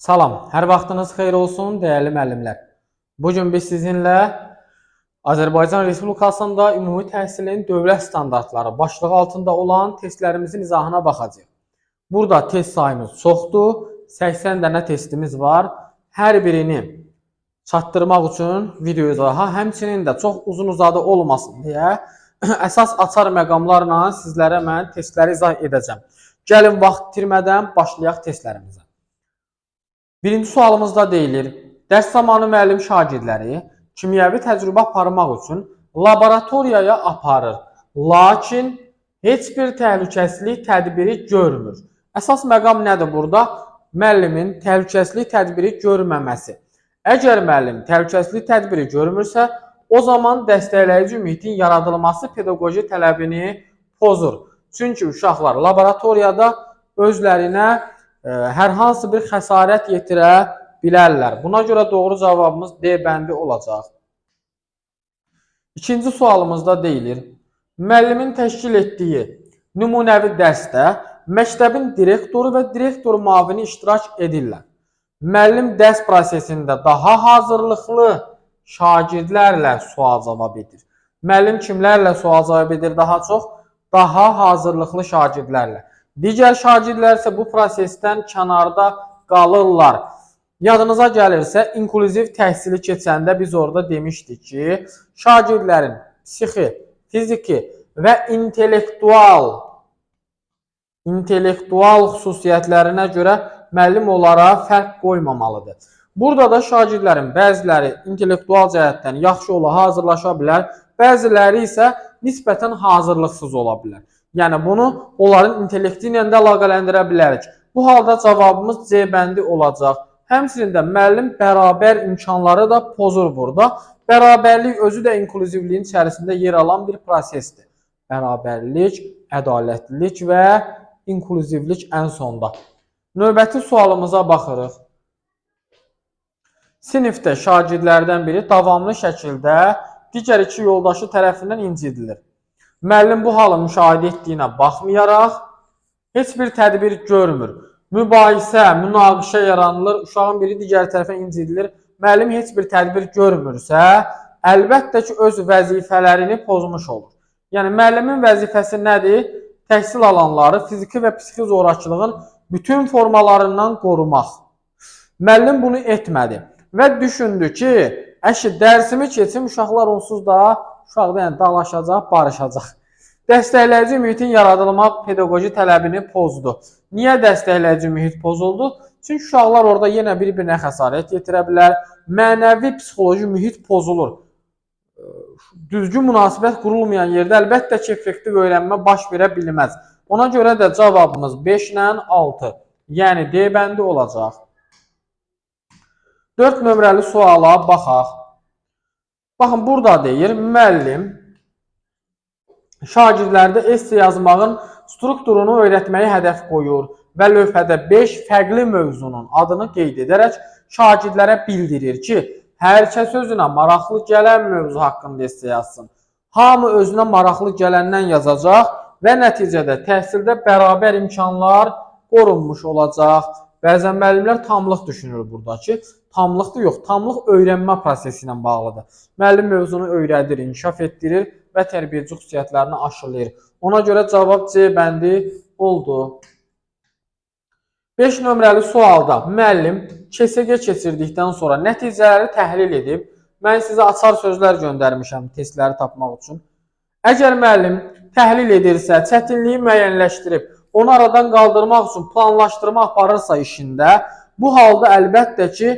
Salam, hər vaxtınız xeyir olsun, dəyərli müəllimlər. Bugün biz sizinlə Azərbaycan Respublikasında ümumi təhsilin dövlət standartları başlığı altında olan testlərimizin izahına baxacağıq. Burada test sayımız çoxdur, 80 dənə testimiz var. Hər birini çatdırmaq üçün video izaha, həmçinin də çox uzun-uzadı olmasın deyə əsas açar məqamlarla sizlərə mən testləri izah edəcəm. Gəlin vaxt itirmədən başlayaq testlərimizə. Birinci sualımızda deyilir, dərs zamanı müəllim şagirdləri kimyəvi təcrübə aparmaq üçün laboratoriyaya aparır, lakin heç bir təhlükəsizlik tədbiri görmür. Əsas məqam nədir burada? Müəllimin təhlükəsizlik tədbiri görməməsi. Əgər müəllim təhlükəsizlik tədbiri görmürsə, o zaman dəstəkləyici mühitin yaradılması pedaqoji tələbini pozur. Çünki uşaqlar laboratoriyada özlərinə hər hansı bir xəsarət yetirə bilərlər. Buna görə doğru cavabımız D bəndi olacaq. İkinci sualımızda deyilir, müəllimin təşkil etdiyi nümunəvi dərsdə məktəbin direktoru və direktor müavini iştirak edirlər. Müəllim dərs prosesində daha hazırlıqlı şagirdlərlə sual cavab edir. Müəllim kimlərlə sual cavab edir daha çox? Daha hazırlıqlı şagirdlərlə. Digər şagirdlər isə bu prosesdən kənarda qalırlar. Yadınıza gəlirsə, inklüziv təhsili keçəndə biz orada demişdik ki, şagirdlərin psixi, fiziki və intellektual xüsusiyyətlərinə görə müəllim onlara fərq qoymamalıdır. Burada da şagirdlərin bəziləri intellektual cəhətdən yaxşı ola hazırlaşa bilər, bəziləri isə nisbətən hazırlıqsız ola bilər. Yəni bunu onların intellekti ilə də əlaqələndirə bilərik. Bu halda cavabımız C bəndi olacaq. Həmçinin də müəllim bərabər imkanları da pozur burada. Bərabərlik özü də inklüzivliyin içərisində yer alan bir prosesdir. Bərabərlik, ədalətlilik və inklüzivlik ən sonda. Növbəti sualımıza baxırıq. Sinifdə şagirdlərdən biri davamlı şəkildə digər iki yoldaşı tərəfindən incidilir. Müəllim bu halı müşahidə etdiyinə baxmayaraq heç bir tədbir görmür. Mübahisə, münaqişə yaranılır, uşağın biri digər tərəfə incidilir. Müəllim heç bir tədbir görmürsə, əlbəttə ki, öz vəzifələrini pozmuş olur. Yəni, müəllimin vəzifəsi nədir? Təhsil alanları fiziki və psixi zorakılığın bütün formalarından qorumaq. Müəllim bunu etmədi və düşündü ki, dərsimi keçim, uşaqlar onsuz da dalaşacaq, barışacaq. Dəstəkləyici mühitin yaradılmaq pedaqoji tələbini pozdu. Niyə dəstəkləyici mühit pozuldu? Çünki uşaqlar orada yenə bir-birinə xəsarət yetirə bilər, mənəvi psixoloji mühit pozulur. Düzgün münasibət qurulmayan yerdə əlbəttə ki, effektiv öyrənmə baş verə bilməz. Ona görə də cavabımız 5 ilə 6, yəni D bəndi olacaq. 4 nömrəli suala baxaq. Baxın, burada deyir, müəllim şagirdlərdə esse yazmağın strukturunu öyrətməyi hədəf qoyur və lövhədə 5 fərqli mövzunun adını qeyd edərək şagirdlərə bildirir ki, hər kəs özünə maraqlı gələn mövzu haqqında esse yazsın. Hamı özünə maraqlı gələndən yazacaq və nəticədə təhsildə bərabər imkanlar qorunmuş olacaq. Bəzən müəllimlər tamlıq düşünür buradakı. Tamlıqdır yox, tamlıq öyrənmə prosesi ilə bağlıdır. Müəllim mövzunu öyrədir, inkişaf etdirir və tərbiyəci xüsusiyyətlərini aşılayır. Ona görə cavab C bəndi oldu. 5 nömrəli sualda müəllim KSG keçirdikdən sonra nəticələri təhlil edib, mən sizə açar sözlər göndərmişəm testləri tapmaq üçün. Əgər müəllim təhlil edirsə, çətinliyi müəyyənləşdirib, onu aradan qaldırmaq üçün planlaşdırma aparırsa işində, bu halda əlbəttə ki,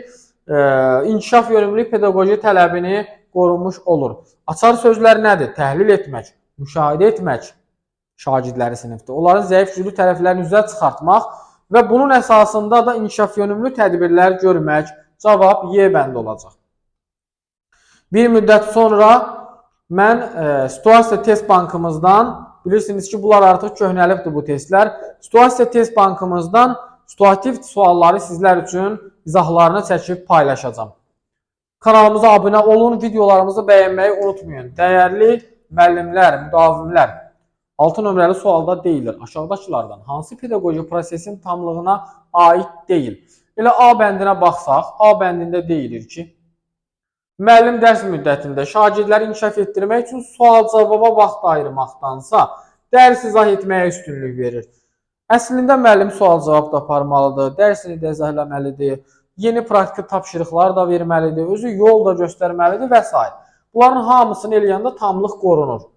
inkişaf yönümlü pedaqoji tələbini qorunmuş olur. Açar sözlər nədir? Təhlil etmək, müşahidə etmək şagirdləri sinifdə, onların zəif güclü tərəflərini üzə çıxartmaq və bunun əsasında da inkişaf yönümlü tədbirlər görmək. Cavab Y bəndi olacaq. Bir müddət sonra mən situasiya test bankımızdan, bilirsiniz ki, bunlar artıq köhnəlibdir bu testlər, situasiya test bankımızdan situativ sualları sizlər üçün izahlarını çəkib paylaşacağım. Kanalımıza abunə olun, videolarımızı bəyənməyi unutmayın. Dəyərli müəllimlər, müdavimlər, 6 nömrəli sualda deyilir, aşağıdakılardan hansı pedaqoji prosesin tamlığına aid deyil? Elə A bəndinə baxsaq, A bəndində deyilir ki, müəllim dərs müddətində şagirdləri inkişaf etdirmək üçün sual-cavaba vaxt ayırmaqdansa, dərs izah etməyə üstünlük verir. Əslində müəllim sual-cavab da aparmalıdır, dərsini də izahləməlidir, yeni praktiki tapşırıqlar da verməlidir, özü yol da göstərməlidir və s. Bunların hamısını eləyəndə tamlıq qorunur.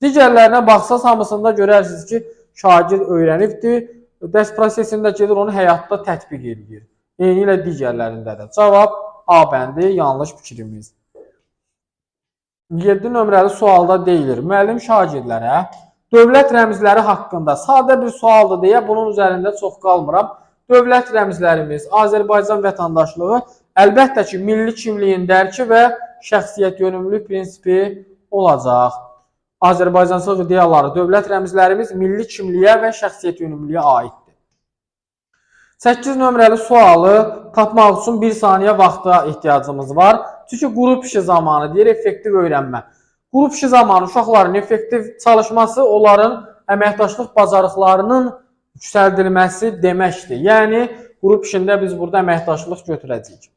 Digərlərinə baxsaq, hamısında görərsiniz ki, şagird öyrənibdir, dərs prosesində gedir, onu həyatda tətbiq edir. Eyni ilə digərlərində də. Cavab A bəndi, yanlış fikrimiz. 7 nömrəli sualda deyilir, müəllim şagirdlərə dövlət rəmzləri haqqında sadə bir sualdır deyə bunun üzərində çox qalmıram. Dövlət rəmzlərimiz, Azərbaycan vətəndaşlığı, əlbəttə ki, milli kimliyin dərki və şəxsiyyət yönümlülük prinsipi olacaq. Azərbaycançılıq ideyaları, dövlət rəmzlərimiz milli kimliyə və şəxsiyyət yönümlülüyə aiddir. 8 nömrəli sualı tapmaq üçün 1 saniyə vaxta ehtiyacımız var. Çünki qrup işi zamanı deyir, effektiv öyrənmə. Qrup işi zamanı uşaqların effektiv çalışması onların əməkdaşlıq bacarıqlarının yüksəldilməsi deməkdir. Yəni, qrup işində biz burada əməkdaşlıq götürəcəyik.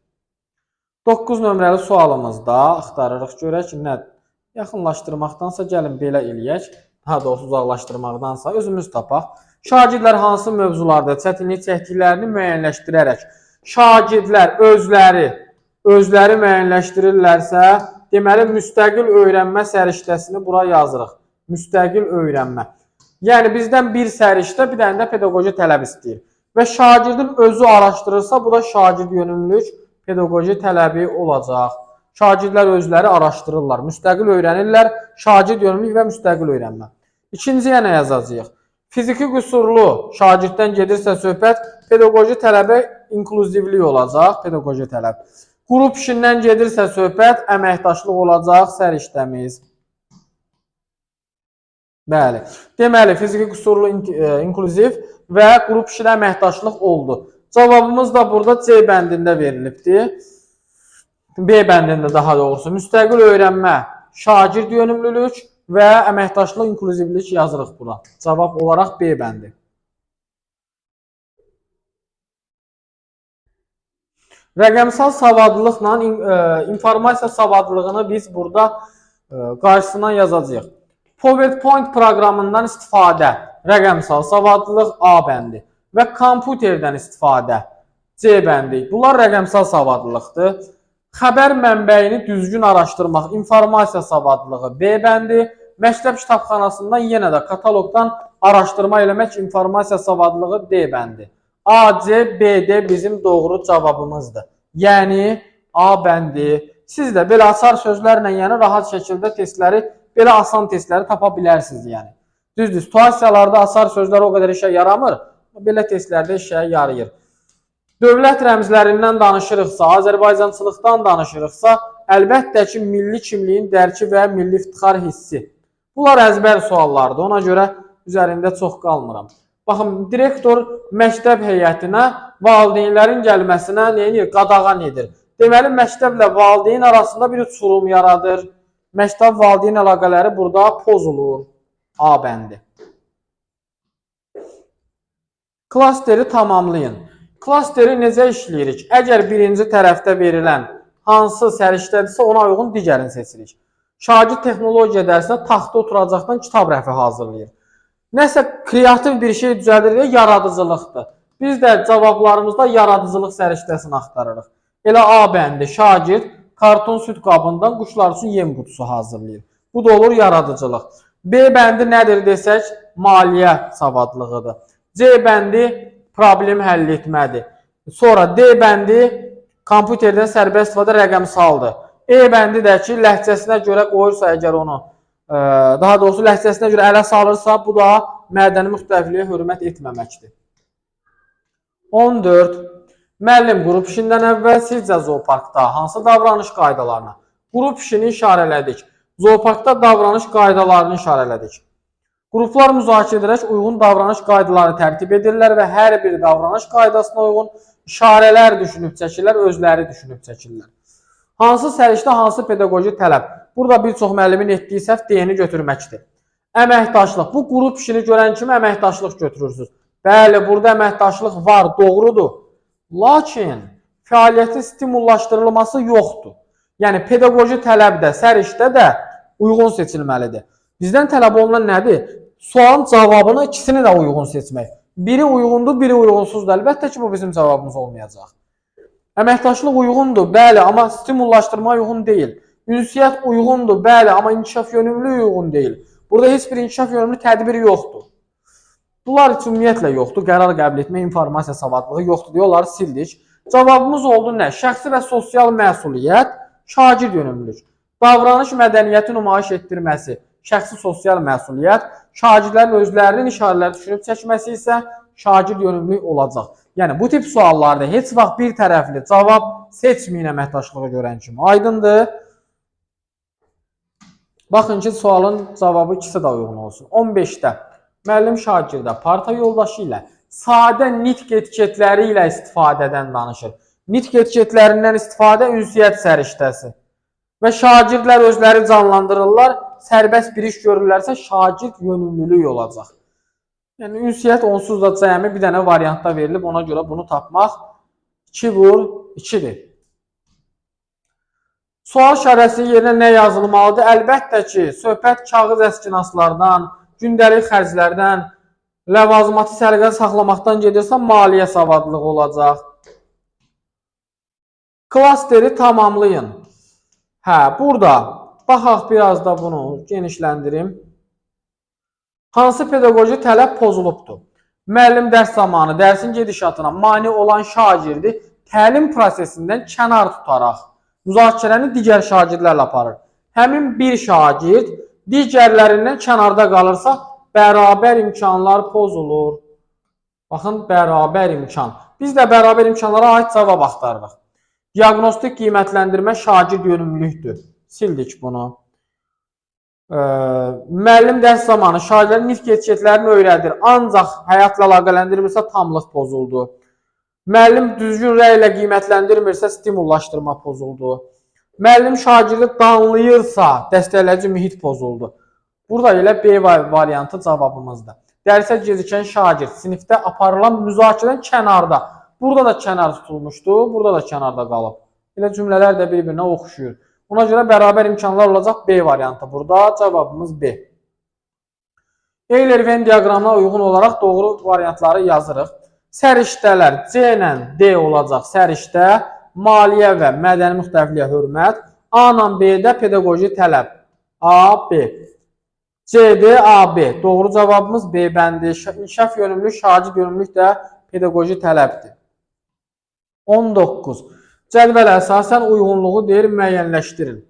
9 nömrəli sualımızda axtarırıq, görək ki, nədir? Yaxınlaşdırmaqdansa gəlin belə eləyək, daha doğrusu uzaqlaşdırmaqdansa özümüz tapaq. Şagirdlər hansı mövzularda çətinlik çəkdiklərini müəyyənləşdirərək, şagirdlər özləri müəyyənləşdirirlərsə, deməli, müstəqil öyrənmə səriştəsini bura yazırıq. Müstəqil öyrənmə. Yəni, bizdən bir səriştə, bir dənə də pedaqoji tələb istəyir. Və şagirdin özü araşdırırsa, bu da şagird yönümlülük pedaqoji tələbi olacaq. Şagirdlər özləri araşdırırlar, müstəqil öyrənirlər, şagird yönümlülük və müstəqil öyrənmə. İkinciyə nə yazacağıq? Fiziki qüsurlu şagirddən gedirsə söhbət, pedaqoji tələbə inkluzivlik olacaq, pedaqoji tələb. Qrup işindən gedirsə söhbət, əməkdaşlıq olacaq, səriştəmiz. Bəli. Deməli, fiziki qüsurlu inkluziv və qrup işində əməkdaşlıq oldu. Cavabımız da burada C bəndində verilibdir. B bəndində daha doğrusu. Müstəqil öyrənmə, şagird yönümlülük və əməkdaşlıq inkluzivlik yazırıq bura. Cavab olaraq B bəndi. Rəqəmsal savadlılıqla informasiya savadlılığını biz burada qarşısına yazacağıq. PowerPoint proqramından istifadə, rəqəmsal savadlılıq A bəndi və kompüterdən istifadə C bəndi. Bunlar rəqəmsal savadlılıqdır. Xəbər mənbəyini düzgün araşdırmaq, informasiya savadlılığı B bəndi. Məktəb kitabxanasından yenə də kataloqdan araşdırma eləmək, informasiya savadlılığı D bəndi. A, C, B, D bizim doğru cavabımızdır. Yəni, A bəndi. Siz də belə açar sözlərlə, yəni rahat şəkildə testləri, belə asan testləri tapa bilərsiniz. Yəni. Düzdür, situasiyalarda açar sözlər o qədər işə yaramır, belə testlərdə işə yarayır. Dövlət rəmzlərindən danışırıqsa, Azərbaycançılıqdan danışırıqsa, əlbəttə ki, milli kimliyin dərki və milli iftixar hissi. Bunlar əzbər suallardır, ona görə üzərində çox qalmıram. Baxın, direktor məktəb heyətinə valideynlərin gəlməsinə qadağan edir. Deməli, məktəblə valideyn arasında bir uçurum yaradır. Məktəb valideyn əlaqələri burada pozulur. A bəndi. Klasteri tamamlayın. Klasteri necə işləyirik? Əgər birinci tərəfdə verilən hansı səriştədirsə, ona uyğun digərini seçirik. Şagird texnologiya dərsinə taxta oturacaqdan kitab rəfi hazırlayır. Nəsə kreativ bir şey düzəldir və yaradıcılıqdır. Biz də cavablarımızda yaradıcılıq səriştəsini axtarırıq. Elə A bəndi, şagird karton süd qabından quşlar üçün yem qutusu hazırlayır. Bu da olur yaradıcılıq. B bəndi nədir desək, maliyyə savadlığıdır. C bəndi problem həll etmədir. Sonra D bəndi kompüterdən sərbəst istifadə rəqəmsaldır. E bəndi də ki, ləhcəsinə görə qoyursa əgər onu, daha doğrusu ləhcəsinə görə ələ salırsa, bu da mədəni müxtəlifliyə hörmət etməməkdir. 14. Müəllim, qrup işindən əvvəl sizcə zooparkda hansı davranış qaydalarına? Qrup işini işarələdik. Zooparkda davranış qaydalarını işarələdik. Qruplar müzakirə edərək uyğun davranış qaydalarını tərtib edirlər və hər bir davranış qaydasına uyğun işarələr düşünüb çəkirlər, özləri düşünüb çəkirlər. Hansı səriştə, hansı pedaqoji tələb? Burada bir çox müəllimin etdiyi səhv D-ni götürməkdir. Əməkdaşlıq. Bu qrup işini görən kimi əməkdaşlıq götürürsünüz. Bəli, burada əməkdaşlıq var, doğrudur. Lakin fəaliyyətin stimullaşdırılması yoxdur. Yəni pedaqoji tələb də, səriştə də uyğun seçilməlidir. Bizdən tələb olunan nədir? Sualın cavabını ikisini də uyğun seçmək. Biri uyğundur, biri uyğunsuzdur. Əlbəttə ki, bu bizim cavabımız olmayacaq. Əməkdaşlıq uyğundur, bəli, amma stimullaşdırma uyğun deyil. Ünsiyyət uyğundur, bəli, amma inkişaf yönümlü uyğun deyil. Burada heç bir inkişaf yönümlü tədbir yoxdur. Bunlar ümumiyyətlə yoxdur. Qərar qəbul etmə, informasiya savadlığı yoxdur deyə onları sildik. Cavabımız oldu nə? Şəxsi və sosial məsuliyyət, şagird yönümlülük. Davranış mədəniyyəti nümayiş etdirməsi, şəxsi sosial məsuliyyət, şagirdlərin özlərinin işarələri düşünüb çəkməsi isə şagird yönümlülük olacaq. Yəni bu tip suallarda heç vaxt bir tərəfli cavab seçməyin əməkdaşlığı görən kimi. Aydındır? Baxın ki, sualın cavabı ikisi də uyğun olsun. 15-də müəllim şagirdə parta yoldaşı ilə sadə nitq etiketləri ilə istifadədən danışır. Nitq etiketlərindən istifadə ünsiyyət səriştəsi. Və şagirdlər özləri canlandırırlar, sərbəst bir iş görürlərsə şagird yönümlülük olacaq. Yəni ünsiyyət onsuz da cəmi bir dənə variantda verilib, ona görə bunu tapmaq 2 vur 2-dir. Sual işarəsi yerinə nə yazılmalıdır? Əlbəttə ki, söhbət kağız əskinaslardan, gündəlik xərclərdən, ləvazimatı səliqəli saxlamaqdan gedirsə maliyyə savadlığı olacaq. Klasteri tamamlayın. Hə, burada baxaq biraz da bunu genişləndirim. Hansı pedaqoji tələb pozulubdur? Müəllim dərs zamanı dərsin gedişatına mane olan şagirdi təlim prosesindən kənar tutaraq müzakirəni digər şagirdlərlə aparır. Həmin bir şagird digərlərindən kənarda qalırsa bərabər imkanlar pozulur. Baxın, bərabər imkan. Biz də bərabər imkanlara aid cavab axtarırıq. Diaqnostik qiymətləndirmə şagird yönümlülükdür. Sildik bunu. Müəllim dərs zamanı şagirdlərin nitq etiketlərini öyrədir, ancaq həyatla əlaqələndirmirsə tamlıq pozuldu. Müəllim düzgün rəy ilə qiymətləndirmirsə stimullaşdırma pozuldu. Müəllim şagirdi danlayırsa dəstəkləyici mühit pozuldu. Burada elə B variantı cavabımızdır. Dərsə gecikən şagird sinifdə aparılan müzakirədən kənarda. Burada da kənar tutulmuşdu, burada da kənarda qalıb. Elə cümlələr də bir-birinə oxşuyur. Ona görə bərabər imkanlar olacaq B variantı. Burada cavabımız B. Euler-Venn diaqramına uyğun olaraq doğru variantları yazırıq. Səriştələr C ilə D olacaq. Səriştə, maliyyə və mədəni müxtəlifliyə hörmət. A ilə B-də pedaqoji tələb. A, B. C-D, A, B. Doğru cavabımız B bəndi. İnkişaf yönümlülük, şagird yönümlülük də pedaqoji tələbdir. 19. Cədvələ əsasən uyğunluğu deyir, müəyyənləşdirin.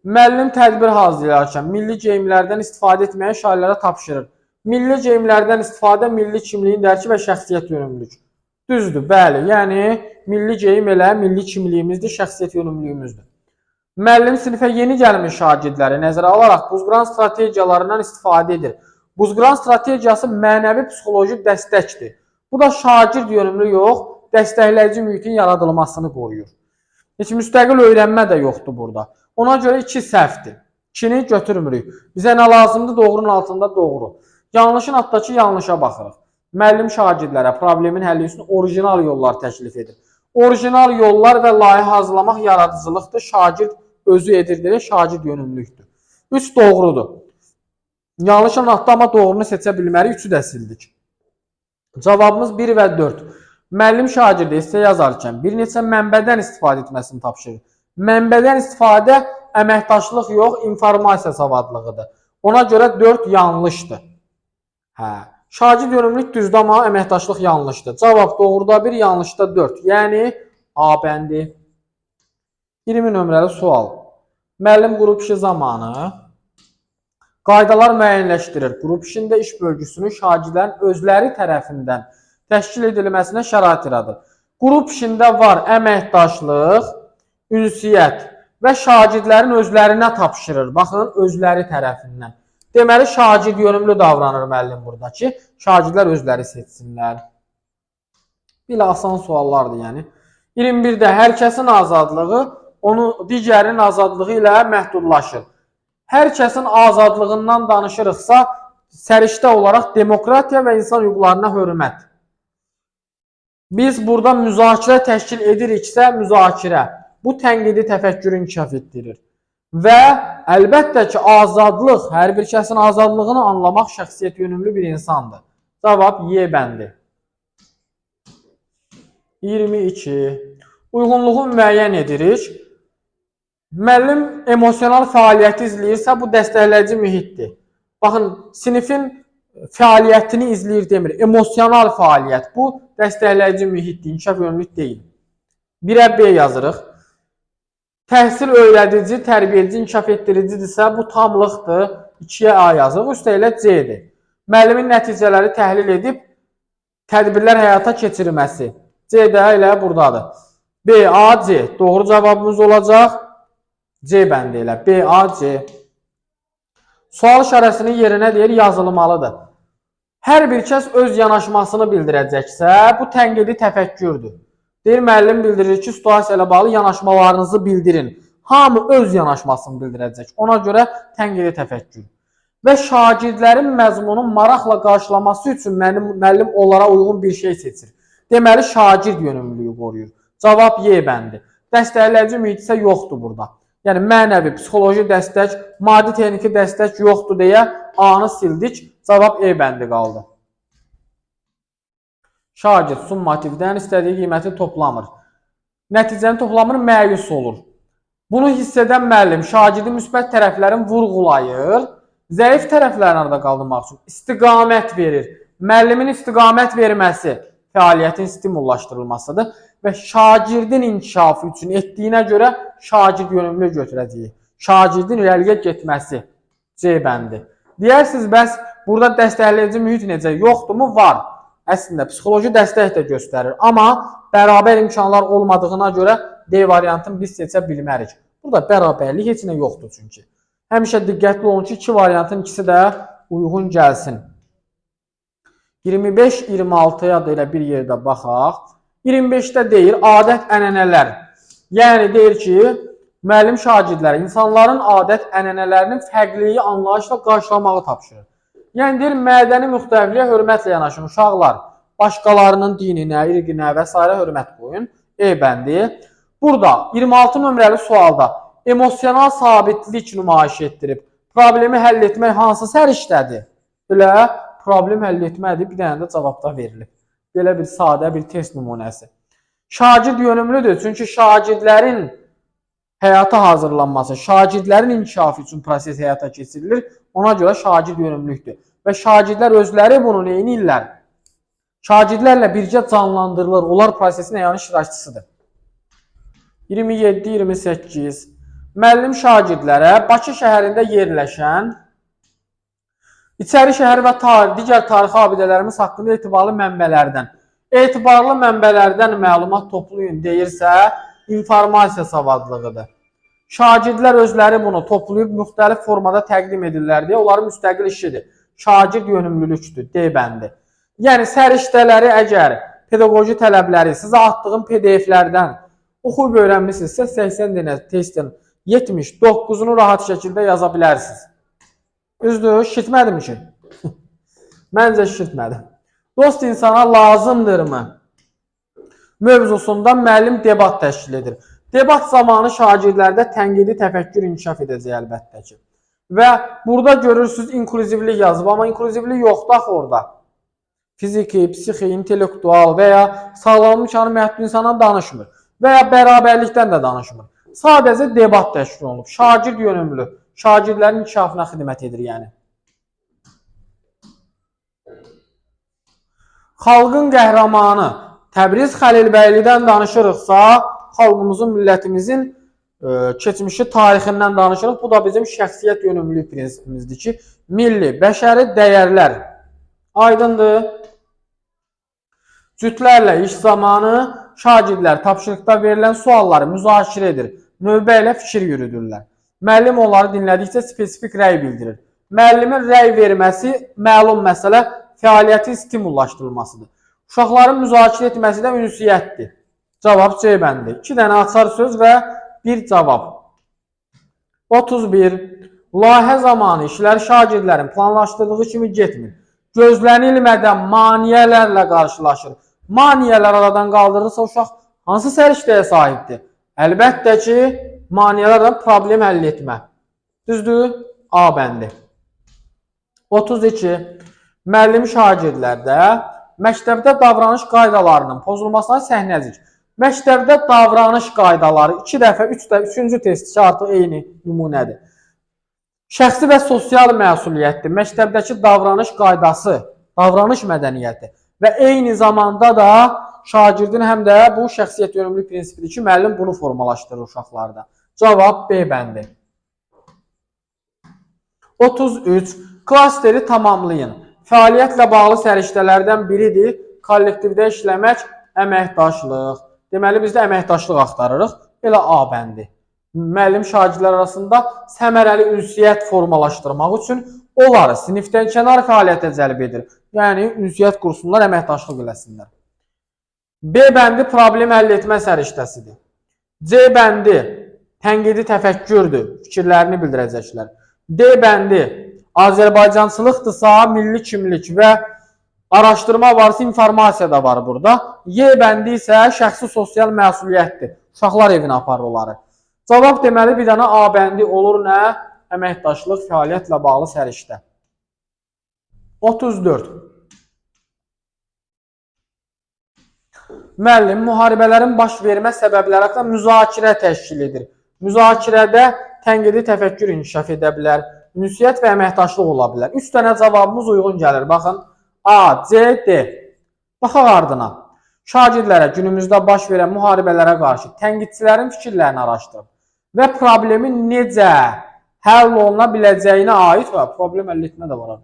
Müəllim tədbir hazırlayarkən milli geyimlərdən istifadə etməyə şagirdlərə tapşırır. Milli geyimlərdən istifadə milli kimliyin dərki və şəxsiyyət yönümlülük. Düzdür, bəli. Yəni, milli geyim elə milli kimliyimizdir, şəxsiyyət yönümlülüyümüzdür. Müəllim sinifə yeni gəlmiş şagirdləri nəzərə alaraq buzqıran strategiyalarından istifadə edir. Buzqıran strategiyası mənəvi psixoloji dəstəkdir. Bu da şagird yönümlü yox, dəstəkləyici mühitin yaradılmasını qoruyur. Heç müstəqil öyrənmə də yoxdur burada. Ona görə 2 səhvdir. 2-ni götürmürük. Bizə nə lazımdır? Doğrunun altında doğru. Yanlışın altdakı yanlışa baxırıq. Müəllim şagirdlərə problemin həlli üçün orijinal yollar təklif edir. Orijinal yollar və layihə hazırlamaq yaradıcılıqdır. Şagird özü edir, şagird yönümlülükdür. 3 doğrudur. Yanlışın altda amma doğrunu seçə bilmərik. 3-ü də sildik. Cavabımız 1 və 4. Müəllim şagirdə essə yazarkən bir neçə mənbədən istifadə etməsini tapşırır. Mənbədən istifadə əməkdaşlıq yox, informasiya savadlığıdır. Ona görə 4 yanlışdır. Hə. Şagird yönümlülük düzdür, amma əməkdaşlıq yanlışdır. Cavab doğruda 1, yanlışda 4. Yəni A bəndi. 20 nömrəli sual. Müəllim qrup işi zamanı qaydalar müəyyənləşdirir. Qrup işində iş bölgüsünün şagirdlərin özləri tərəfindən təşkil edilməsinə şərait yaradır. Qrup işində var əməkdaşlıq, ünsiyyət və şagirdlərin özlərinə tapşırır. Baxın, özləri tərəfindən. Deməli, şagird yönümlü davranır müəllim burada ki, şagirdlər özləri seçsinlər. Belə asan suallardır, yəni. 21-də hər kəsin azadlığı onu digərinin azadlığı ilə məhdudlaşır. Hər kəsin azadlığından danışırıqsa, səriştə olaraq demokratiya və insan hüquqlarına hörmət. Biz burada müzakirə təşkil ediriksə, müzakirə bu tənqidi təfəkkürü inkişaf etdirir. Və əlbəttə ki, azadlıq, hər bir kəsin azadlığını anlamaq şəxsiyyət yönümlü bir insandır. Cavab Y bəndi. 22. Uyğunluğu müəyyən edirik. Müəllim emosional fəaliyyəti izləyirsə, bu dəstəkləyici mühitdir. Baxın, sinifin fəaliyyətini izləyir demir. Emosional fəaliyyət. Bu dəstəkləyici mühitdir, inkişaf yönümlü deyil. 1-ə B yazırıq. Təhsil öyrədici, tərbiyədici, inkişaf etdiricidirsə, bu tamlıqdır. 2-yə A yazırıq. Üstəyilə C-dir. Müəllimin nəticələri təhlil edib, tədbirlər həyata keçirilməsi. C də elə buradadır. B, A, C. Doğru cavabımız olacaq. C bəndi elə. B, A, C. Sual işarəsinin yerinə deyir, yazılmalıdır. Hər bir kəs öz yanaşmasını bildirəcəksə, bu tənqidi təfəkkürdür. Deyir, müəllim bildirir ki, situasiya ilə bağlı yanaşmalarınızı bildirin. Hamı öz yanaşmasını bildirəcək. Ona görə tənqidi təfəkkür. Və şagirdlərin məzmunun maraqla qarşılaması üçün müəllim onlara uyğun bir şey seçir. Deməli, şagird yönümlülüyü qoruyur. Cavab Y bəndi. Dəstəkləyici mühit isə yoxdur burada. Yəni, mənəvi, psixoloji dəstək, maddi texniki dəstək yoxdur deyə A-nı sildik. Cavab E bəndi qaldı. Şagird summativdən istədiyi qiyməti toplamır. Nəticəni toplamır, məyus olur. Bunu hiss edən müəllim şagirdin müsbət tərəflərini vurğulayır. Zəif tərəflərini arada qaldırmaq üçün istiqamət verir. Müəllimin istiqamət verməsi fəaliyyətin stimullaşdırılmasıdır və şagirdin inkişafı üçün etdiyinə görə şagird yönümlü götürəcəyik. Şagirdin irəliyə getməsi C bəndi. Deyirsiniz, bəs burada dəstəkləyici mühit necə? Yoxdurmu? Var. Əslində, psixoloji dəstək də göstərir. Amma bərabər imkanlar olmadığına görə D variantını biz seçə bilmərik. Burada bərabərlik heç nə yoxdur çünki. Həmişə diqqətli olun ki, 2 variantın ikisi də uyğun gəlsin. 25-26-ya da elə bir yerdə baxaq. 25-də deyir, adət ənənələr. Yəni deyir ki, müəllim şagirdlərə insanların adət ənənələrinin fərqliliyi anlayışla qarşılamağı tapşırır. Yəni deyir, mədəni müxtəlifliyə hörmətlə yanaşın. Uşaqlar, başqalarının dininə, irqinə və s. hörmət qoyun. E bəndi. Burada 26 nömrəli sualda emosional sabitlik nümayiş etdirib. Problemi həll etmək hansı səriştədir? Belə problem həll etmədir, bir dənə də cavabda verilib. Belə bir sadə bir test nümunəsi. Şagird yönümlüdür, çünki şagirdlərin həyata hazırlanması, şagirdlərin inkişafı üçün proses həyata keçirilir. Ona görə şagird yönümlüdür. Və şagirdlər özləri bunu neynirlər? Şagirdlərlə birgə canlandırılır. Onlar prosesin əyani iştirakçısıdır. 27-28. Müəllim şagirdlərə Bakı şəhərində yerləşən İçəri şəhər və digər tarixi abidələrimiz haqqında etibarlı mənbələrdən məlumat toplayın deyirsə, informasiya savadlığıdır. Şagirdlər özləri bunu toplayıb müxtəlif formada təqdim edirlər deyə onların müstəqil işidir. Şagird yönümlülükdür, D bəndi. Yəni, səriştələri əgər pedaqoji tələbləri sizə atdığım PDF-lərdən oxuyub öyrənmişsinizsə, 80 dənə testin 79-unu rahat şəkildə yaza bilərsiniz. Üzdür, şişirtmədim ki. Məncə şişirtmədim. Dost insana lazımdırmı? Mövzusunda müəllim debat təşkil edir. Debat zamanı şagirdlərdə tənqidi təfəkkür inkişaf edəcək əlbəttə ki. Və burada görürsünüz inklüzivlik yazıb, amma inklüzivlik yoxdur axı orada. Fiziki, psixi, intellektual və ya sağlam imkanı məhdud insandan danışmır. Və ya bərabərlikdən də danışmır. Sadəcə debat təşkil olunub. Şagird yönümlü. Şagirdlərin inkişafına xidmət edir, yəni. Xalqın qəhrəmanı Təbriz Xəlilbəylidən danışırıqsa, xalqımızın, millətimizin keçmişi tarixindən danışırıq. Bu da bizim şəxsiyyət yönümlülük prinsipimizdir ki, milli, bəşəri dəyərlər. Aydındır. Cütlərlə iş zamanı şagirdlər tapşırıqda verilən sualları müzakirə edir. Növbə ilə fikir yürüdürlər. Müəllim onları dinlədikcə spesifik rəy bildirir. Müəllimin rəy verməsi məlum məsələ fəaliyyətin stimullaşdırılmasıdır. Uşaqların müzakirə etməsi də ünsiyyətdir. Cavab C bəndi. 2 dənə açar söz və 1 cavab. 31. Layihə zamanı işlər şagirdlərin planlaşdırdığı kimi getmir. Gözlənilmədən maneələrlə qarşılaşır. Maniyələr aradan qaldırılırsa uşaq hansı səriştəyə sahibdir? Əlbəttə ki, maniyələrlə problem həll etmə. Düzdür? A bəndi. 32. Müəllim şagirdlərdə məktəbdə davranış qaydalarının pozulmasına səhnəcik. Məktəbdə davranış qaydaları 2 dəfə, 3 dəfə, 3-cü test ki, artıq eyni nümunədir. Şəxsi və sosial məsuliyyətdir. Məktəbdəki davranış qaydası, davranış mədəniyyəti və eyni zamanda da şagirdin həm də bu şəxsiyyət yönümlülük prinsipidir ki, müəllim bunu formalaşdırır uşaqlarda. Cavab B bəndi. 33. Klasteri tamamlayın. Fəaliyyətlə bağlı səriştələrdən biridir. Kollektivdə işləmək, əməkdaşlıq. Deməli, biz də əməkdaşlıq axtarırıq. Elə A bəndi. Müəllim şagirdlər arasında səmərəli ünsiyyət formalaşdırmaq üçün onları sinifdən kənar fəaliyyətə cəlb edir. Yəni, ünsiyyət qursunlar, əməkdaşlıq eləsinlər. B bəndi problem həll etmə səriştəsidir. C bəndi tənqidi təfəkkürdür, fikirlərini bildirəcəklər. D bəndi Azərbaycançılıqdırsa, milli kimlik və araşdırma varsa, informasiya da var burada. Y bəndi isə şəxsi sosial məsuliyyətdir. Uşaqlar evinə aparır onları. Cavab deməli bir dənə A bəndi olur nə? Əməkdaşlıq, fəaliyyətlə bağlı səriştə. 34. Müəllim müharibələrin baş vermə səbəbləri haqqında müzakirə təşkil edir. Müzakirədə tənqidi təfəkkür inkişaf edə bilər, ünsiyyət və əməkdaşlıq ola bilər. 3 dənə cavabımız uyğun gəlir. Baxın, A, C, D. Baxaq ardına. Şagirdlərə günümüzdə baş verən müharibələrə qarşı tənqidçilərin fikirlərini araşdırıb və problemin necə həll oluna biləcəyinə aid və problem həll etmə də var.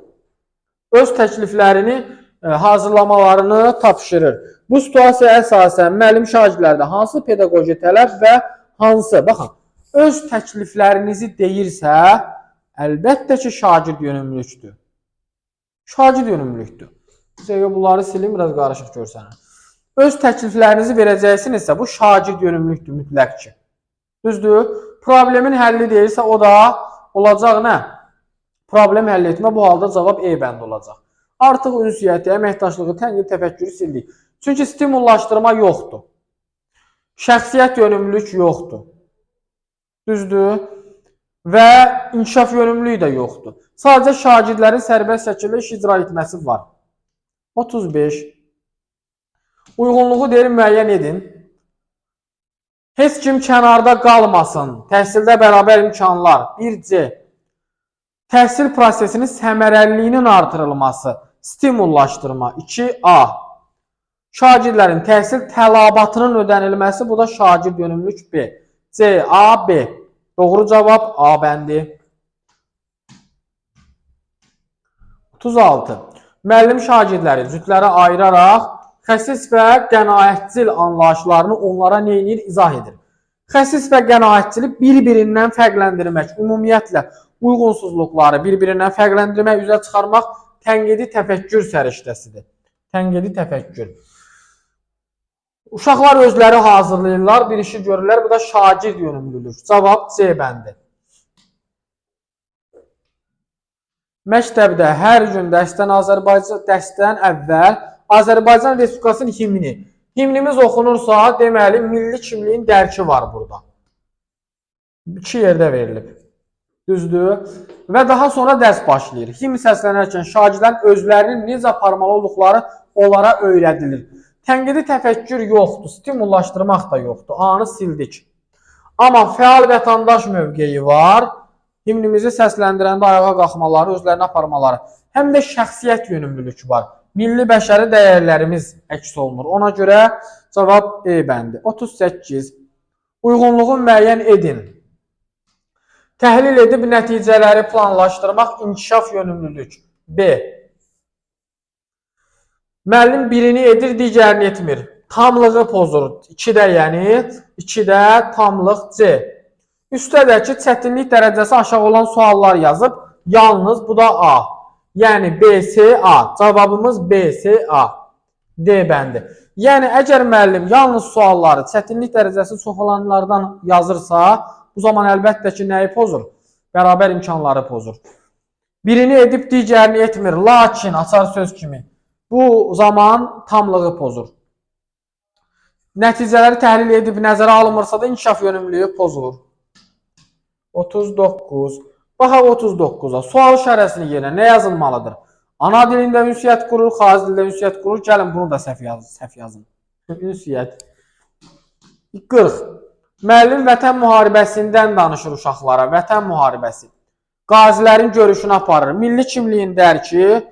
Öz təkliflərini hazırlamalarını tapşırır. Bu situasiyaya əsasən müəllim şagirdlərdə hansı pedaqoji tələb və hansı, baxın, öz təkliflərinizi deyirsə, əlbəttə ki, şagird yönümlülükdür. Şagird yönümlülükdür. Bunları silim, biraz qarışıq görsənir. Öz təkliflərinizi verəcəksinizsə, bu şagird yönümlülükdür, mütləq ki. Düzdür? Problemin həlli deyilsə, o da olacaq nə? Problem həll etmə, bu halda cavab E bəndi olacaq. Artıq ünsiyyəti, əməkdaşlığı, tənqid təfəkkürü sildik. Çünki stimullaşdırma yoxdur. Şəxsiyyət yönümlülük yoxdur. Düzdür? Və inkişaf yönümlülüyü də yoxdur. Sadəcə şagirdlərin sərbəst şəkildə iş icra etməsi var. 35. Uyğunluğu deyil, müəyyən edin. Heç kim kənarda qalmasın. Təhsildə bərabər imkanlar. 1C. Təhsil prosesinin səmərəliliyinin artırılması, stimullaşdırma. 2A. Şagirdlərin təhsil tələbatının ödənilməsi, bu da şagird yönümlülük B. C, A, B. Doğru cavab A bəndi. 36. Müəllim şagirdləri cütlərə ayıraraq xəsis və qənaətcil anlayışlarını onlara neynir? İzah edir. Xəsis və qənaətcili bir-birindən fərqləndirmək, ümumiyyətlə uyğunsuzluqları bir-birindən fərqləndirmək, üzrə çıxarmaq tənqidi təfəkkür səriştəsidir. Tənqidi təfəkkür. Uşaqlar özləri hazırlayırlar, bir işi görürlər, bu da şagird yönümlülük. Cavab C bəndi. Məktəbdə hər gün dərsdən əvvəl Azərbaycan Respublikasının himni. Himnimiz oxunursa, deməli, milli kimliyin dərki var burada. 2 yerdə verilib. Düzdür? Və daha sonra dərs başlayır. Himn səslənərkən şagirdlərin özlərinin necə aparmalı olduqları onlara öyrədilir. Tənqidi təfəkkür yoxdur, stimullaşdırmaq da yoxdur. A-nı sildik. Amma fəal vətəndaş mövqeyi var. Himnimizi səsləndirəndə ayağa qalxmaları, özlərini aparmaları. Həm də şəxsiyyət yönümlülük var. Milli bəşəri dəyərlərimiz əks olunur. Ona görə cavab E bəndi. 38. Uyğunluğu müəyyən edin. Təhlil edib nəticələri planlaşdırmaq, inkişaf yönümlülük. B. Müəllim birini edir, digərini etmir. Tamlığı pozur. 2-də yəni, 2-də tamlıq C. Üstədəki çətinlik dərəcəsi aşağı olan suallar yazıb, yalnız bu da A. Yəni B, C, A. Cavabımız B, C, A. D bəndi. Yəni əgər müəllim yalnız sualları çətinlik dərəcəsi çox olanlardan yazırsa, bu zaman əlbəttə ki, nəyi pozur? Bərabər imkanları pozur. Birini edib, digərini etmir. Lakin, açar söz kimi. Bu zaman tamlığı pozur. Nəticələri təhlil edib nəzərə alınmırsa da inkişaf yönümlülüyü pozulur. 39. Baxaq 39-a. Sual işarəsinin yerinə nə yazılmalıdır? Ana dilində ünsiyyət qurur, xarici dildə ünsiyyət qurur. Gəlin bunu da səhv yazın. Ünsiyyət. 40. Müəllim Vətən müharibəsindən danışır uşaqlara. Vətən müharibəsi. Qazilərin görüşünü aparır. Milli kimliyin dərki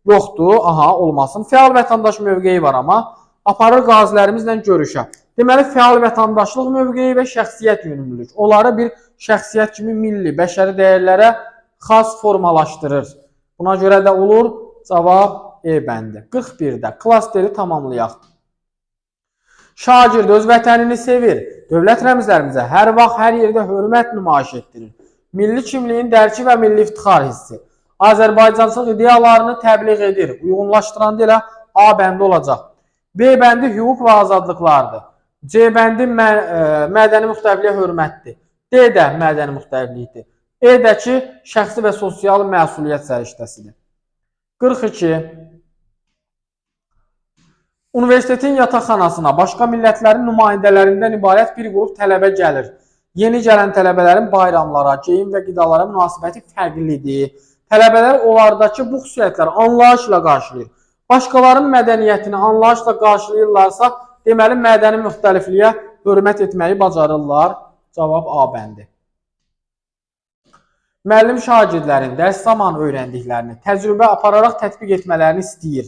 yoxdur. Aha, olmasın. Fəal vətəndaş mövqeyi var amma. Aparır qazilərimizlə görüşə. Deməli, fəal vətəndaşlıq mövqeyi və şəxsiyyət yönümlülük. Onları bir şəxsiyyət kimi milli, bəşəri dəyərlərə xas formalaşdırır. Buna görə də olur cavab E bəndi. 41-də klasteri tamamlayaq. Şagird öz vətənini sevir. Dövlət rəmzlərimizə hər vaxt, hər yerdə hörmət nümayiş etdirir. Milli kimliyin dərki və milli iftixar hissi. Azərbaycançılıq ideyalarını təbliğ edir. Uyğunlaşdıran da elə A bəndi olacaq. B bəndi hüquq və azadlıqlardır. C bəndi mədəni müxtəlifliyə hörmətdir. D də mədəni müxtəliflikdir. E də ki, şəxsi və sosial məsuliyyət səriştəsidir. 42. Universitetin yataqxanasına başqa millətlərin nümayəndələrindən ibarət bir qrup tələbə gəlir. Yeni gələn tələbələrin bayramlara, geyim və qidalara münasibəti fərqlidir. Tələbələr onlardakı bu xüsusiyyətləri anlayışla qarşılayır. Başqalarının mədəniyyətini anlayışla qarşılayırlarsa, deməli, mədəni müxtəlifliyə hörmət etməyi bacarırlar. Cavab A bəndi. Müəllim şagirdlərin dərs zamanı öyrəndiklərini təcrübə apararaq tətbiq etmələrini istəyir.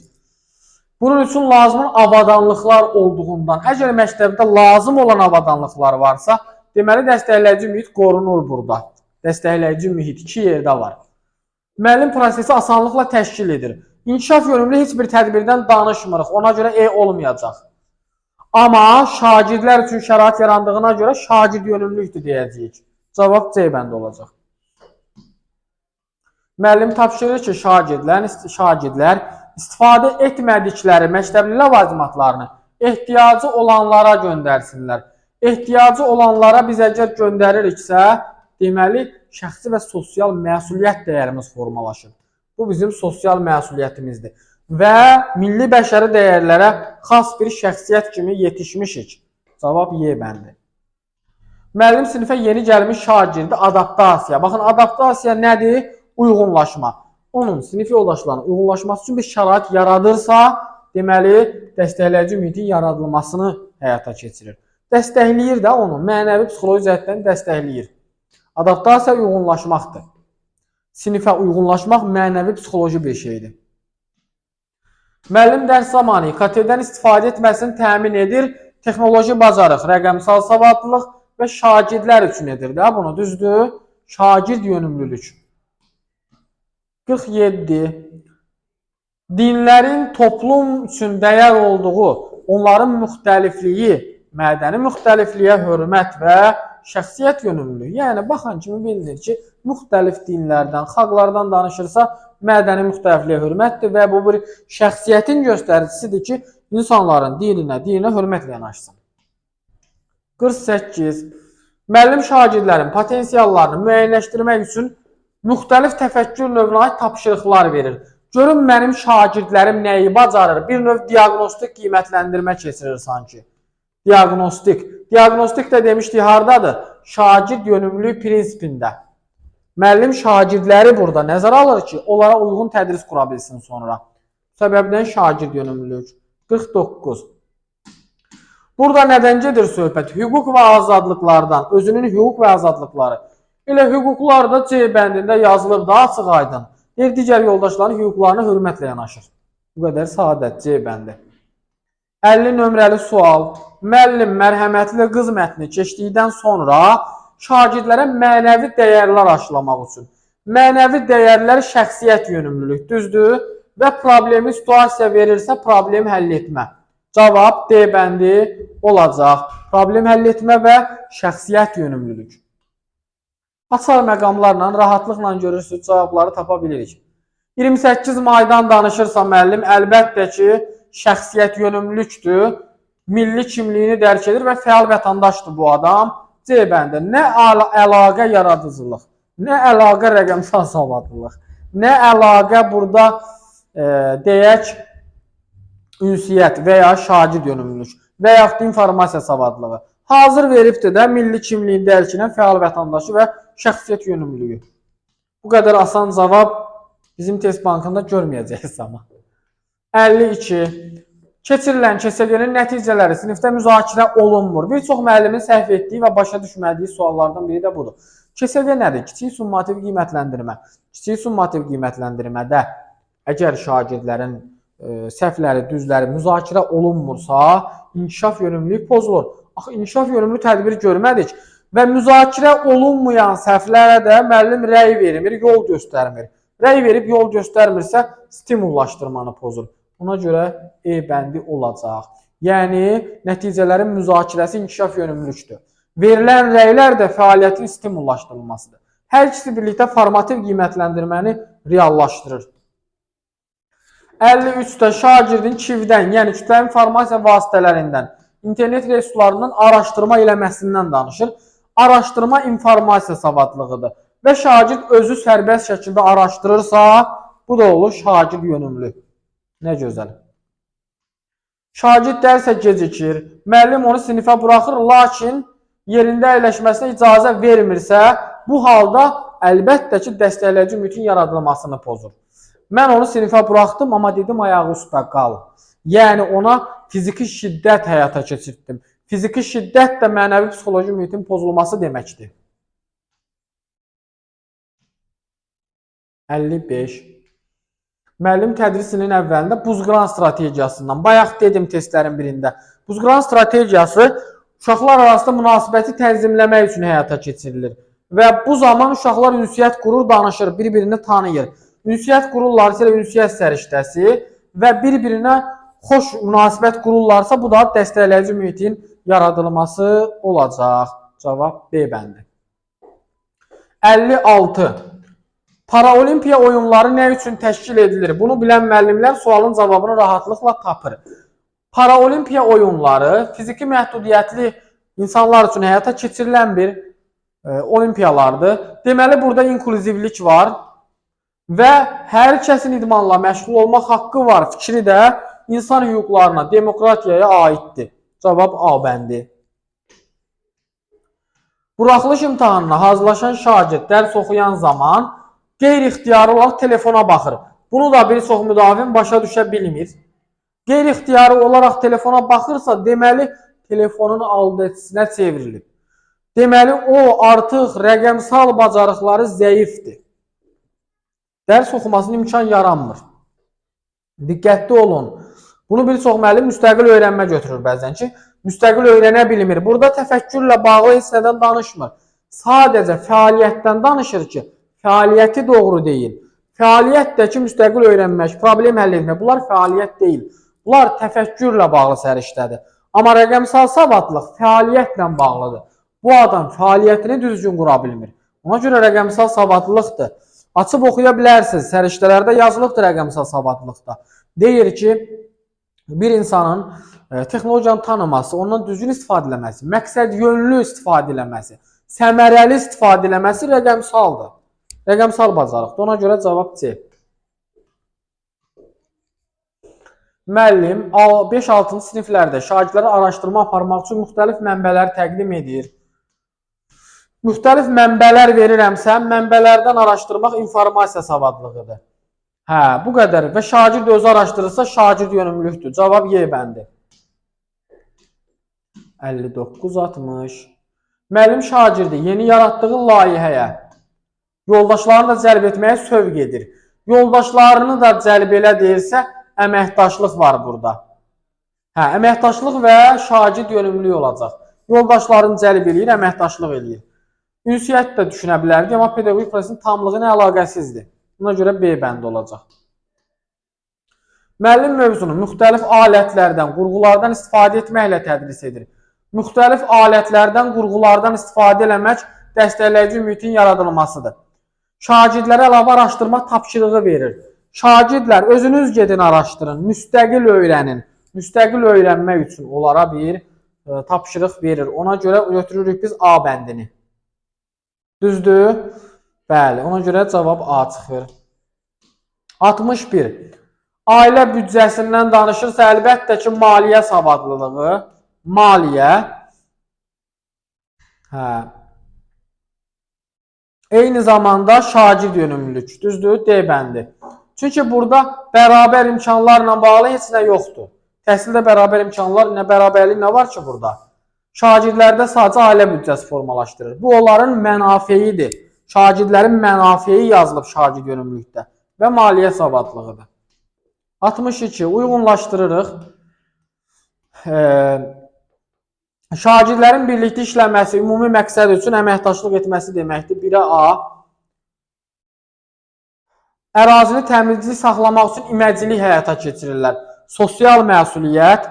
Bunun üçün lazım avadanlıqlar olduğundan, əgər məktəbdə lazım olan avadanlıqlar varsa, deməli, dəstəkləyici mühit qorunur burada. Dəstəkləyici mühit 2 yerdə var. Müəllim prosesi asanlıqla təşkil edir. İnkişaf yönümlü heç bir tədbirdən danışmırıq, ona görə E olmayacaq. Amma şagirdlər üçün şərait yarandığına görə şagird yönümlülükdür deyəcəyik. Cavab C bəndə olacaq. Müəllim tapşırır ki, şagirdlər istifadə etmədikləri məktəbli ləvazimatlarını ehtiyacı olanlara göndərsinlər. Ehtiyacı olanlara biz əgər göndəririksə, deməli, şəxsi və sosial məsuliyyət dəyərimiz formalaşır. Bu bizim sosial məsuliyyətimizdir. Və milli bəşəri dəyərlərə xas bir şəxsiyyət kimi yetişmişik. Cavab Y bəndi. Müəllim sinifə yeni gəlmiş şagirdi adaptasiya. Baxın, adaptasiya nədir? Uyğunlaşma. Onun sinif yoldaşlarının uyğunlaşması üçün bir şərait yaradırsa, deməli, dəstəkləyici mühitin yaradılmasını həyata keçirir. Dəstəkləyir də onu, mənəvi psixoloji cəhətdən dəstəkləyir. Adaptasiya uyğunlaşmaqdır. Sinifə uyğunlaşmaq mənəvi psixoloji bir şeydir. Müəllim dərs zamanı IKT-dən istifadə etməsini təmin edir. Texnoloji bacarıq, rəqəmsal savadlılıq və şagirdlər üçün edir də bunu, düzdür? Şagird yönümlülük. 47. Dinlərin toplum üçün dəyər olduğu, onların müxtəlifliyi, mədəni müxtəlifliyə hörmət və şəxsiyyət yönümlülüyü. Yəni, baxın kimi bilinir ki, müxtəlif dinlərdən, xalqlardan danışırsa, mədəni müxtəlifliyə hörmətdir və bu bir şəxsiyyətin göstəricisidir ki, insanların dininə hörmətlə yanaşsın. 48. Müəllim şagirdlərin potensiallarını müəyyənləşdirmək üçün müxtəlif təfəkkür növünə aid tapşırıqlar verir. Görün, mənim şagirdlərim nəyi bacarır? Bir növ diaqnostik qiymətləndirmə keçirir sanki. Diaqnostik. Diaqnostik də demişdik, haradadır? Şagird yönümlülük prinsipində. Müəllim şagirdləri burada nəzərə alır ki, onlara uyğun tədris qura bilsin sonra. Səbəbdən şagird yönümlülük. 49. Burada nədən gedir söhbət? Hüquq və azadlıqlardan, özünün hüquq və azadlıqları. Elə hüquqlar da C bəndində yazılıb da açıq aydın. Digər yoldaşların hüquqlarına hörmətlə yanaşır. Bu qədər sadət C bəndi. 50 nömrəli sual. Müəllim mərhəmətli qız mətni keçdikdən sonra şagirdlərə mənəvi dəyərlər aşılamaq üçün. Mənəvi dəyərlər şəxsiyyət yönümlülük, düzdür? Və problemi situasiya verirsə, problem həll etmə. Cavab D bəndi olacaq. Problem həll etmə və şəxsiyyət yönümlülük. Açar məqamlarla, rahatlıqla görürsünüz, cavabları tapa bilirik. 28 maydan danışırsa müəllim, əlbəttə ki, şəxsiyyət yönümlülükdür. Milli kimliyini dərk edir və fəal vətəndaşdır bu adam. C bəndə nə əlaqə yaradıcılıq, nə əlaqə rəqəmsal savadlılıq, nə əlaqə burada deyək ünsiyyət və ya şagird yönümlülük. və yaxud informasiya savadlığı. Hazır veribdir də milli kimliyin dərkinə fəal vətəndaşı və şəxsiyyət yönümlülüyü. Bu qədər asan cavab bizim test bankında görməyəcəksiniz amma. 52. Keçirilən KSG-nin nəticələri sinifdə müzakirə olunmur. Bir çox müəllimin səhv etdiyi və başa düşmədiyi suallardan biri də budur. KSG nədir? Kiçik summativ qiymətləndirmə. Kiçik summativ qiymətləndirmədə əgər şagirdlərin səhvləri, düzləri müzakirə olunmursa, inkişaf yönümlülük pozulur. Axı, inkişaf yönümlü tədbir görmədik və müzakirə olunmayan səhvlərə də müəllim rəy vermir, yol göstərmir. Rəy verib yol göstərmirsə, stimullaşdırmanı pozur. Ona görə E bəndi olacaq. Yəni, nəticələrin müzakirəsi inkişaf yönümlülükdür. Verilən rəylər də fəaliyyətin stimullaşdırılmasıdır. Hər ikisi birlikdə formativ qiymətləndirməni reallaşdırır. 53-də şagirdin KİV-dən, yəni kütləvi informasiya vasitələrindən, internet resurslarından araşdırma eləməsindən danışır. Araşdırma informasiya savadlığıdır və şagird özü sərbəst şəkildə araşdırırsa, bu da olur şagird yönümlü. Nə gözəl. Şagird dərsə gecikir, müəllim onu sinifə buraxır, lakin yerində əyləşməsinə icazə vermirsə, bu halda əlbəttə ki, dəstəkləyici mühitin yaradılmasını pozur. Mən onu sinifə buraxdım, amma dedim ayağı üstə qal. Yəni ona fiziki şiddət həyata keçirtdim. Fiziki şiddət də mənəvi psixoloji mühitin pozulması deməkdir. 55. Müəllim tədrisinin əvvəlində buzqıran strategiyasından, bayaq dedim testlərin birində, buzqıran strategiyası uşaqlar arasında münasibəti tənzimləmək üçün həyata keçirilir. Və bu zaman uşaqlar ünsiyyət qurur, danışır, bir-birini tanıyır. Ünsiyyət qururlarsa ünsiyyət səriştəsi və bir-birinə xoş münasibət qururlarsa, bu da dəstəkləyici mühitin yaradılması olacaq. Cavab B bəndi. 56. Paraolimpiya oyunları nə üçün təşkil edilir? Bunu bilən müəllimlər sualın cavabını rahatlıqla tapır. Paraolimpiya oyunları fiziki məhdudiyyətli insanlar üçün həyata keçirilən bir olimpiyalardır. Deməli, burada inklüzivlik var və hər kəsin idmanla məşğul olmaq haqqı var. Fikri də insan hüquqlarına, demokratiyaya aiddir. Cavab A bəndi. Buraxılış imtahanına hazırlaşan şagird dərs oxuyan zaman qeyri-ixtiyari olaraq telefona baxır. Bunu da bir çox müdavim başa düşə bilmir. Qeyri-ixtiyari olaraq telefona baxırsa, deməli, telefonun aldıcısına çevrilib. Deməli, o artıq rəqəmsal bacarıqları zəifdir. Dərs oxumasına imkan yaranmır. Diqqətli olun. Bunu bir çox müəllim müstəqil öyrənmə götürür bəzən ki, müstəqil öyrənə bilmir. Burada təfəkkürlə bağlı heç nədən danışmır. Sadəcə fəaliyyətdən danışır ki, fəaliyyəti doğru deyil. Fəaliyyət də ki, müstəqil öyrənmək, problem həll etmək. Bunlar fəaliyyət deyil. Bunlar təfəkkürlə bağlı səriştədir. Amma rəqəmsal savadlıq fəaliyyətlə bağlıdır. Bu adam fəaliyyətini düzgün qura bilmir. Ona görə rəqəmsal savadlıqdır. Açıb oxuya bilərsiniz. Səriştələrdə yazılıbdır rəqəmsal savadlıqda. Deyir ki, bir insanın texnologiyanı tanıması, ondan düzgün istifadə eləməsi, məqsəd yönlü istifadə eləməsi, səmərəli istifadə eləməsi rəqəmsaldır. Rəqəmsal bacarıqdır. Ona görə cavab C. Müəllim 5-6-cı siniflərdə şagirdlərə araşdırma aparmaq üçün müxtəlif mənbələr təqdim edir. Müxtəlif mənbələr verirəmsə, mənbələrdən araşdırmaq informasiya savadlığıdır. Hə, bu qədər. Və şagird özü araşdırırsa, şagird yönümlülükdür. Cavab Y bəndi. 59-60. Müəllim şagirdi yeni yaratdığı layihəyə yoldaşlarını da cəlb etməyə sövq edir. Yoldaşlarını da cəlb elə deyirsə, əməkdaşlıq var burada. Hə, əməkdaşlıq və şagird yönümlülük olacaq. Yoldaşlarını cəlb edir, əməkdaşlıq edir. Ünsiyyət də düşünə bilərdi, amma pedaqoji prosesin tamlığı ilə əlaqəsizdir. Buna görə B bəndi olacaq. Müəllim mövzunu müxtəlif alətlərdən, qurğulardan istifadə etməklə tədris edir. Müxtəlif alətlərdən, qurğulardan istifadə eləmək dəstəkləyici mühitin yaradılmasıdır. Şagirdlərə əlavə araşdırma tapşırığı verir. Şagirdlər özünüz gedin araşdırın, müstəqil öyrənin. Müstəqil öyrənmək üçün onlara bir tapşırıq verir. Ona görə götürürük biz A bəndini. Düzdür? Bəli, ona görə cavab A çıxır. 61. Ailə büdcəsindən danışırsa, əlbəttə ki, maliyyə savadlılığı maliyyə, eyni zamanda şagird yönümlülük, düzdür, D bəndi. Çünki burada bərabər imkanlarla bağlı heç nə yoxdur. Təhsildə bərabər imkanlar, bərabərlik nə var ki burada? Şagirdlərdə sadəcə ailə büdcəsi formalaşdırır. Bu onların mənafiyidir. Şagirdlərin mənafiyi yazılıb şagird yönümlülükdə və maliyyə savadlığıdır. 62. Uyğunlaşdırırıq. Şagirdlərin birlikdə işləməsi, ümumi məqsəd üçün əməkdaşlıq etməsi deməkdir. 1-ə A. Ərazini təmizli saxlamaq üçün iməclik həyata keçirirlər. Sosial məsuliyyət,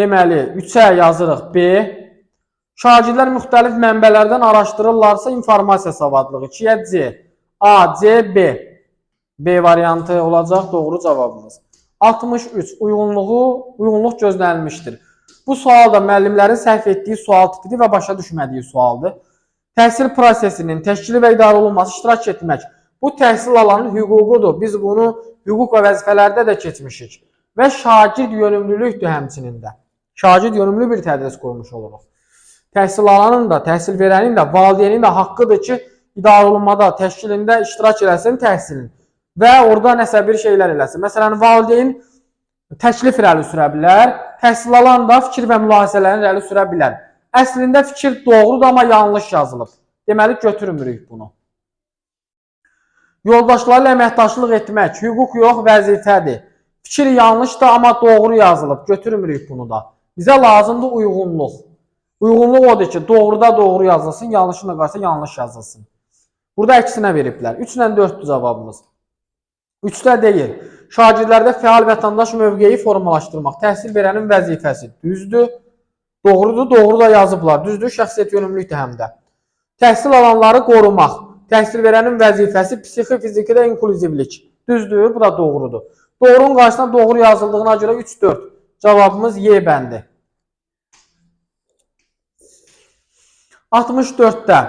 deməli 3-ə yazırıq B. Şagirdlər müxtəlif mənbələrdən araşdırırlarsa informasiya savadlığı. 2-yə C. A, C, B. B variantı olacaq doğru cavabımız. 63. Uyğunluq gözlənilmişdir. Bu sual da müəllimlərin səhv etdiyi sual tipidir və başa düşmədiyi sualdır. Təhsil prosesinin təşkili və idarə olunması, iştirak etmək. Bu təhsil alanın hüququdur. Biz bunu hüquq və vəzifələrdə də keçmişik. Və şagird yönümlülükdür həmçinin də. Şagird yönümlü bir tədris qurmuş oluruq. Təhsil alanın da, təhsil verənin də, valideynin də haqqıdır ki, idarə olunmada, təşkilində iştirak eləsin təhsilin və orada nəsə bir şeylər eləsin. Məsələn, valideyn təklif irəli sürə bilər, təhsil alan da fikir və mülahizələrini irəli sürə bilər. Əslində fikir doğrudur, amma yanlış yazılıb. Deməli, götürmürük bunu. Yoldaşlarla əməkdaşlıq etmək, hüquq yox, vəzifədir. Fikir yanlışdır, amma doğru yazılıb. Götürmürük bunu da. Bizə lazımdır uyğunluq. Uyğunluq odur ki, doğruda doğru yazılsın, yanlışına qarşı yanlış yazılsın. Burada əksinə veriblər. 3-lə 4-dür cavabımız. 3-də deyil. Şagirdlərdə fəal vətəndaş mövqeyi formalaşdırmaq, təhsil verənin vəzifəsi. Düzdür, doğrudur, doğru da yazıblar. Düzdür, şəxsiyyət yönümlülükdür həm də. Təhsil alanları qorumaq, təhsil verənin vəzifəsi psixi, fiziki də inklüzivlik. Düzdür, bu da doğrudur. Doğrunun qarşısına doğru yazıldığına görə 3-4. Cavabımız Y bəndi. 64-də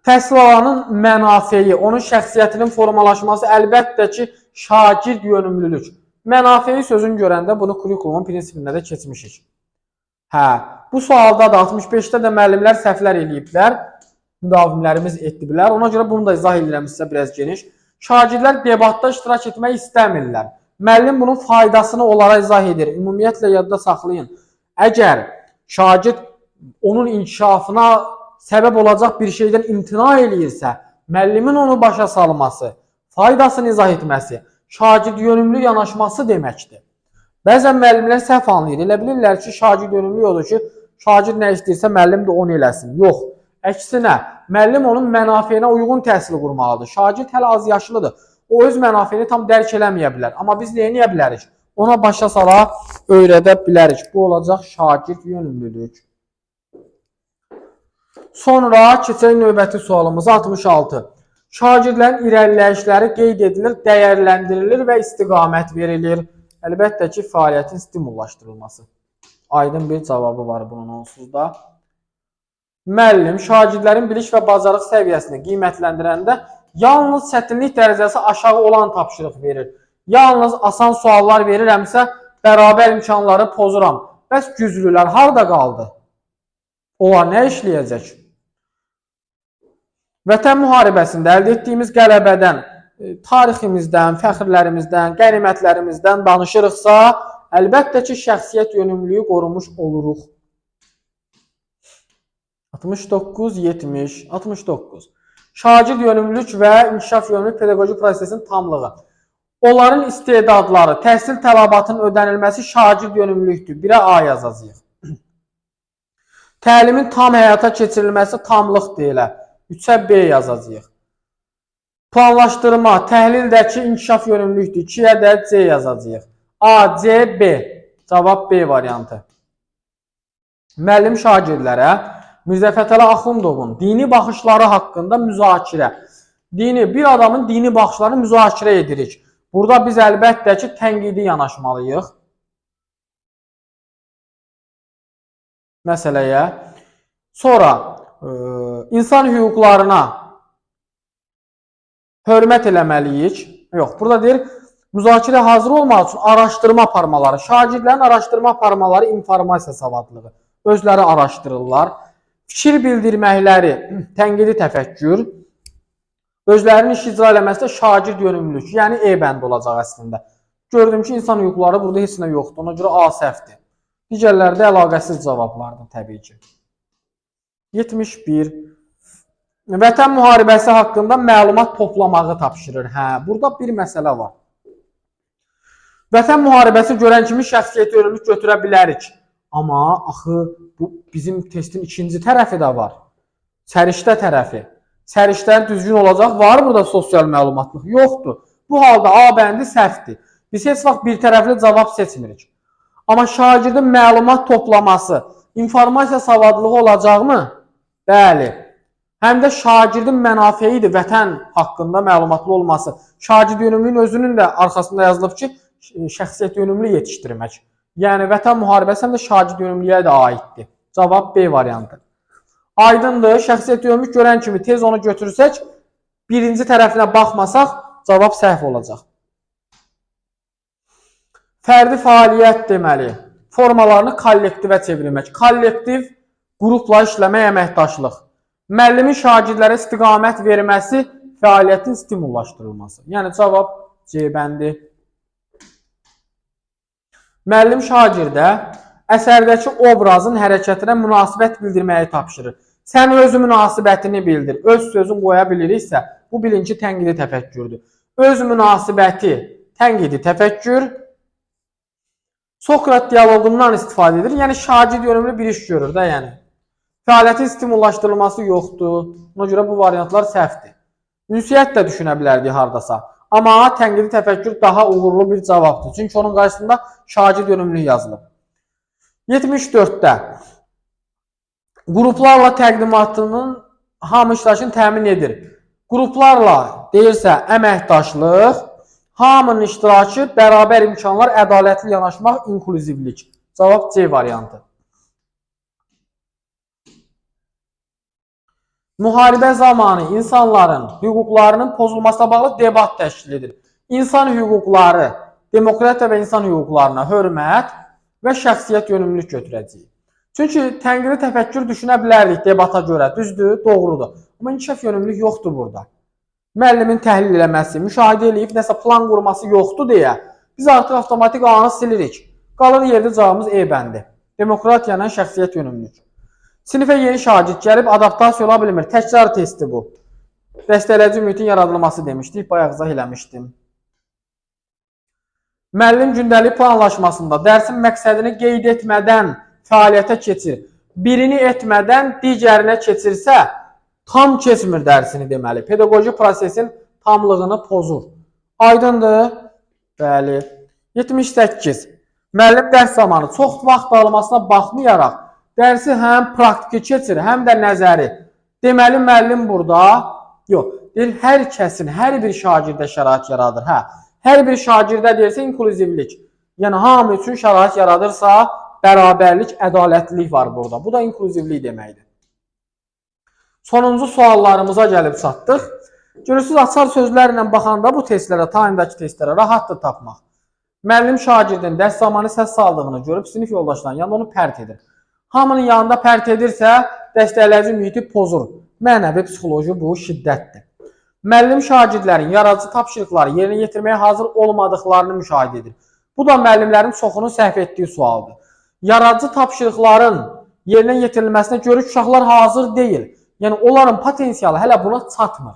təhsil alanın mənafiyi, onun şəxsiyyətinin formalaşması əlbəttə ki, şagird yönümlülük. Mənafiyi sözünü görəndə bunu kurikulumun prinsipində də keçmişik. Bu sualda da 65-də də müəllimlər səhvlər eləyiblər, müdavimlərimiz etdiblər. Ona görə bunu da izah edirəm sizə biraz geniş. Şagirdlər debatda iştirak etmək istəmirlər. Müəllim bunun faydasını onlara izah edir. Ümumiyyətlə yadda saxlayın. Əgər şagird onun inkişafına səbəb olacaq bir şeydən imtina eləyirsə, müəllimin onu başa salması, faydasını izah etməsi, şagird yönümlü yanaşması deməkdir. Bəzən müəllimlər səhv anlayır. Elə bilirlər ki, şagird yönümlü odur ki, şagird nə istəyirsə müəllim də onu eləsin. Yox. Əksinə, müəllim onun mənafeyinə uyğun təhsil qurmalıdır. Şagird hələ az yaşlıdır. O öz mənafeyini tam dərk eləməyə bilər. Amma biz nə edə bilərik? Ona başa sala öyrədə bilərik. Bu olacaq şagird yönümlülük. Sonra keçək növbəti sualımız 66. Şagirdlərin irəliləyişləri qeyd edilir, dəyərləndirilir və istiqamət verilir. Əlbəttə ki, fəaliyyətin stimullaşdırılması. Aydın bir cavabı var bunun onsuz da. Müəllim şagirdlərin bilik və bacarıq səviyyəsini qiymətləndirəndə yalnız çətinlik dərəcəsi aşağı olan tapşırıq verir. Yalnız asan suallar verirəmsə, bərabər imkanları pozuram. Bəs güclülər harada qaldı? Onlar nə işləyəcək? Vətən müharibəsində əldə etdiyimiz qələbədən, tariximizdən, fəxrlərimizdən, qənimətlərimizdən danışırıqsa, əlbəttə ki, şəxsiyyət yönümlülüyü qorumuş oluruq. 69, 70, 69. Şagird yönümlülük və inkişaf yönümlülük pedaqoji prosesin tamlığı. Onların istedadları, təhsil tələbatının ödənilməsi şagird yönümlülükdür. 1-ə A yazacağıq. Təlimin tam həyata keçirilməsi tamlıq deyilə. 3-ə B yazacağıq. Planlaşdırma, təhlildəki inkişaf yönümlülükdür. 2-yə də C yazacağıq. A, C, B. Cavab B variantı. Müəllim şagirdlərə Mirzə Fətəli Axundovun dini baxışları haqqında müzakirə. Bir adamın dini baxışlarını müzakirə edirik. Burada biz əlbəttə ki, tənqidi yanaşmalıyıq. Məsələyə. Sonra, insan hüquqlarına hörmət eləməliyik. Yox, burada deyir, müzakirə hazır olmaq üçün araşdırma aparmaları. Şagirdlərin araşdırma aparmaları informasiya savadlığı. özləri araşdırırlar. Fikir bildirməkləri, tənqidi təfəkkür, özlərinin iş icra eləməsində şagird yönümlülük, yəni E bəndi olacaq əslində. Gördüm ki, insan hüquqları burada heç nə yoxdur, ona görə A səhvdir. Digərlərdə əlaqəsiz cavablardır təbii ki. 71. Vətən müharibəsi haqqında məlumat toplamağı tapşırır. Burada bir məsələ var. Vətən müharibəsi görən kimi şəxsiyyəti yönümlülük götürə bilərik. Amma axı bu bizim testin ikinci tərəfi də var. Səriştə tərəfi. Səriştənin düzgün olacaq. Var burada sosial məlumatlıq? Yoxdur. Bu halda A bəndi səhvdir. Biz heç vaxt bir tərəfli cavab seçmirik. Amma şagirdin məlumat toplaması, informasiya savadlığı olacaqmı? Bəli. Həm də şagirdin mənafeyidir vətən haqqında məlumatlı olması. Şagird yönümlülüyün özünün də arxasında yazılıb ki, şəxsiyyət yönümlü yetişdirmək. Yəni vətən müharibəsi həm də şagird yönümlülüyə də aiddir. Cavab B variantı. Aydındır, şəxsiyyət yönümlülük görən kimi tez onu götürsək, birinci tərəfinə baxmasaq, cavab səhv olacaq. Fərdi fəaliyyət deməli, formalarını kollektivə çevirmək. Kollektiv, qrupla işləmək, əməkdaşlıq. Müəllimin şagirdlərə istiqamət verməsi, fəaliyyətin stimullaşdırılması. Yəni cavab C bəndi. Müəllim şagirdə əsərdəki obrazın hərəkətinə münasibət bildirməyi tapşırır. Sən öz münasibətini bildir. Öz sözün qoya biliriksə, bu bilinci tənqidi təfəkkürdür. Öz münasibəti tənqidi təfəkkür. Sokrat dialoqundan istifadə edir. Yəni şagird yönümlü bir iş görür də, yəni. Fəaliyyətin stimullaşdırılması yoxdur. Ona görə bu variantlar səhvdir. Ünsiyyət də düşünə bilərdik hardasa. Amma tənqidi təfəkkür daha uğurlu bir cavabdır. Çünki onun qarşısında şagird yönümlülük yazılıb. 74-də qruplarla təqdimatının hamı iştirakını təmin edir. Qruplarla deyirsə əməkdaşlıq, hamının iştirakı, bərabər imkanlar, ədalətli yanaşmaq, inklüzivlik. Cavab C variantı. Müharibə zamanı insanların hüquqlarının pozulmasına bağlı debat təşkil edir. İnsan hüquqları, demokratiya və insan hüquqlarına hörmət və şəxsiyyət yönümlülük götürəcəyik. Çünki tənqidi təfəkkür düşünə bilərdik debata görə, düzdür, doğrudur. Amma inkişaf yönümlülük yoxdur burada. Müəllimin təhlil eləməsi, müşahidə edib nəsə plan qurması yoxdur deyə biz artıq avtomatik A-nı silirik. Qalır yerdə cavabımız E bəndi. Demokratiya ilə şəxsiyyət yönümlülük. Sinifə yeni şagird gəlib adaptasiya ola bilmir. Təkrar testi bu. Dəstəkləyici mühitin yaradılması demişdik. Bayaq izah eləmişdim. Müəllim gündəlik planlaşmasında dərsin məqsədini qeyd etmədən fəaliyyətə keçir. Birini etmədən digərinə keçirsə, tam keçmir dərsini deməli. Pedaqoji prosesin tamlığını pozur. Aydındır? Bəli. 78. Müəllim dərs zamanı çox vaxt almasına baxmayaraq dərsi həm praktiki keçir, həm də nəzəri. Deməli, müəllim burada, yox, deyir, hər kəsin, hər bir şagirdə şərait yaradır. Hər bir şagirdə deyirsə, inklüzivlik. Yəni, hamı üçün şərait yaradırsa, bərabərlik, ədalətlilik var burada. Bu da inklüzivlik deməkdir. Sonuncu suallarımıza gəlib çatdıq. Görürsünüz, açar sözlərlə baxanda bu testlərə, tayındakı testlərə rahatdır tapmaq. Müəllim şagirdin dərs zamanı səs saldığını görüb, sinif yoldaşlarının yanında onu pərt edir. Hamının yanında pərt edirsə, dəstəkləyici mühiti pozur. Mənəvi psixoloji bu şiddətdir. Müəllim şagirdlərin yaradıcı tapşırıqları yerinə yetirməyə hazır olmadıqlarını müşahidə edir. Bu da müəllimlərin çoxunun səhv etdiyi sualdır. Yaradıcı tapşırıqların yerinə yetirilməsinə görə uşaqlar hazır deyil. Yəni, onların potensialı hələ buna çatmır.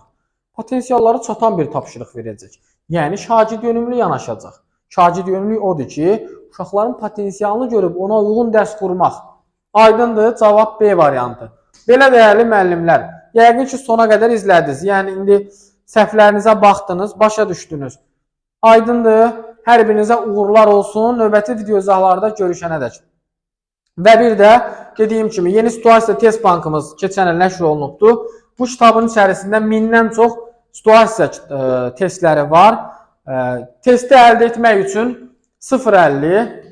Potensialları çatan bir tapşırıq verəcək. Yəni, şagird yönümlü yanaşacaq. Şagird yönümlü odur ki, uşaqların potensialını görüb ona uyğun dərs qurmaq. Aydındır, cavab B variantı. Belə dəyərli müəllimlər, yəqin ki, sona qədər izlədiniz. Yəni, indi səhvlərinizə baxdınız, başa düşdünüz. Aydındır, hər birinizə uğurlar olsun. Növbəti video izahlarda görüşənədək. Və bir də, dediyim kimi, yeni situasiya test bankımız keçən il nəşr olunubdur. Bu kitabın içərisində 1000-dən çox situasiya testləri var. Testi əldə etmək üçün 050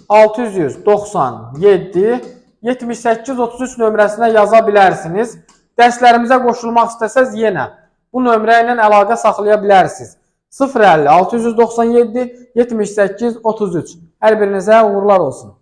697 78 33 nömrəsinə yaza bilərsiniz. Dərslərimizə qoşulmaq istəsəz yenə bu nömrə ilə əlaqə saxlaya bilərsiniz. 050 697 78 33. Hər birinizə uğurlar olsun.